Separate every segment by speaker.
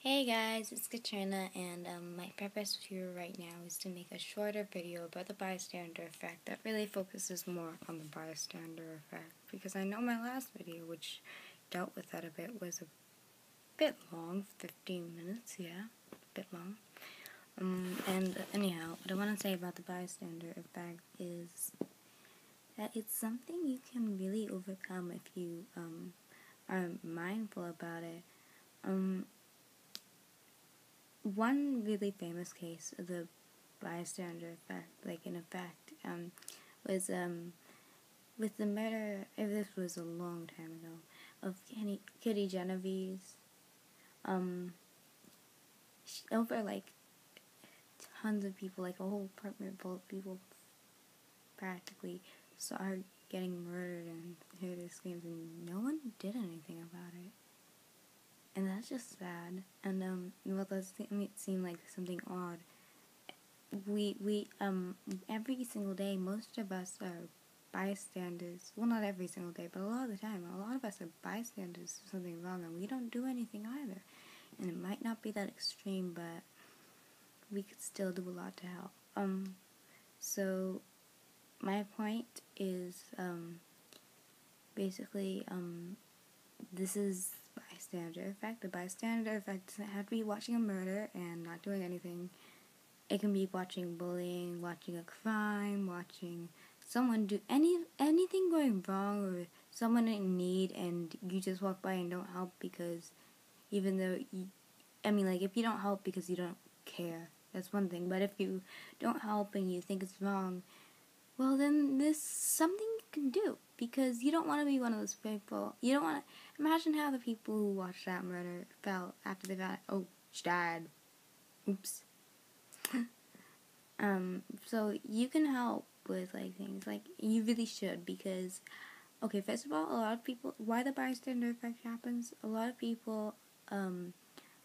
Speaker 1: Hey guys, it's Katrina, and my purpose here right now is to make a shorter video about the bystander effect that really focuses more on the bystander effect, because I know my last video, which dealt with that a bit, was a bit long, 15 minutes, yeah, a bit long. And anyhow, what I want to say about the bystander effect is that it's something you can really overcome if you are mindful about it. One really famous case of the bystander effect, was with the murder. This was a long time ago, of Kitty Genovese. Over tons of people, like a whole apartment full of people, practically saw her getting murdered and heard the screams, and no one did anything about it. And that's just sad. And well, that seem like something odd. We every single day, most of us are bystanders. Well, not every single day, but a lot of the time, a lot of us are bystanders to something wrong, and we don't do anything either. And it might not be that extreme, but we could still do a lot to help. So my point is, basically, this is bystander effect. The bystander effect doesn't have to be watching a murder and not doing anything. It can be watching bullying, watching a crime, watching someone do anything going wrong, or someone in need, and you just walk by and don't help because even though if you don't help because you don't care, that's one thing. But if you don't help and you think it's wrong, well, then there's something you can do, because you don't want to be one of those people. You don't want to imagine how the people who watched that murder felt after they found out, oh, she died. Oops. So you can help with things, you really should, because okay, first of all, a lot of people, why the bystander effect happens, a lot of people are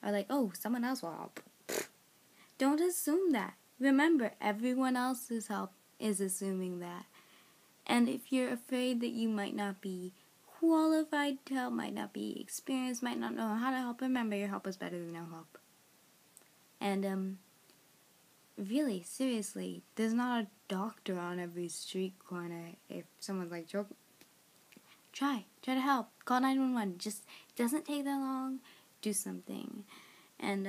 Speaker 1: like, oh, someone else will help. Don't assume that. Remember, everyone else's help is assuming that. And if you're afraid that you might not be qualified to help, might not be experienced, might not know how to help, remember, your help is better than no help. And really, seriously, there's not a doctor on every street corner. If someone's like, joke, try to help. Call 911. Just, it doesn't take that long. Do something. And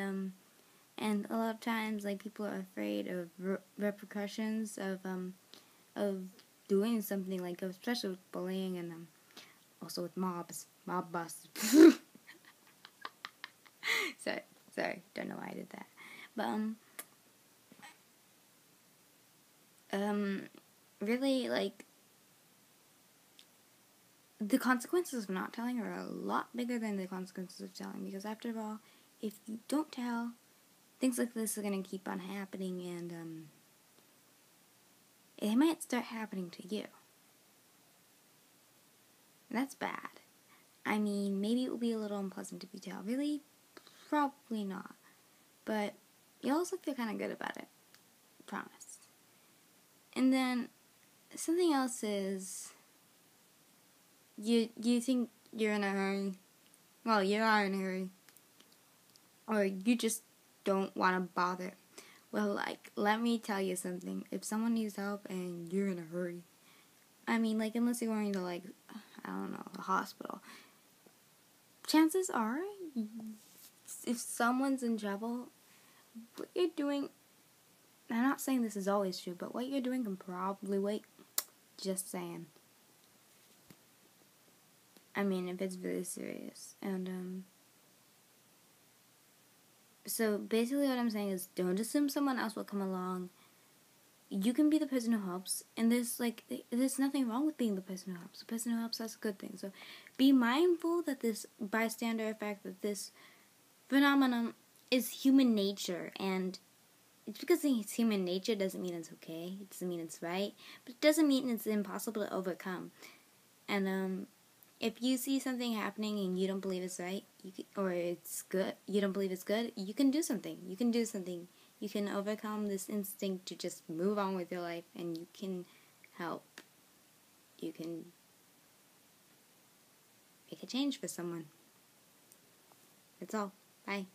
Speaker 1: a lot of times, people are afraid of repercussions of doing something, especially with bullying and also with mob busts. sorry, don't know why I did that. But really, the consequences of not telling are a lot bigger than the consequences of telling, because after all, if you don't tell, things like this are going to keep on happening, and it might start happening to you. And that's bad. I mean, maybe it will be a little unpleasant if you tell. Really? Probably not. But you also feel kind of good about it. Promise. And then, something else is, you think you're in a hurry. Well, you are in a hurry. Or you just don't want to bother. Well, let me tell you something. If someone needs help and you're in a hurry, unless you're going to, I don't know, a hospital, chances are, if someone's in trouble, what you're doing, I'm not saying this is always true, but what you're doing can probably wait. Just saying. If it's really serious. And, so basically what I'm saying is, don't assume someone else will come along. You can be the person who helps, and there's nothing wrong with being the person who helps. The person who helps, that's a good thing. So be mindful that this bystander effect, that this phenomenon is human nature, and it's because it's human nature doesn't mean it's okay. It doesn't mean it's right, but it doesn't mean it's impossible to overcome. And if you see something happening and you don't believe it's right, or it's good, you don't believe it's good, you can do something. You can do something. You can overcome this instinct to just move on with your life, and you can help. You can make a change for someone. That's all. Bye.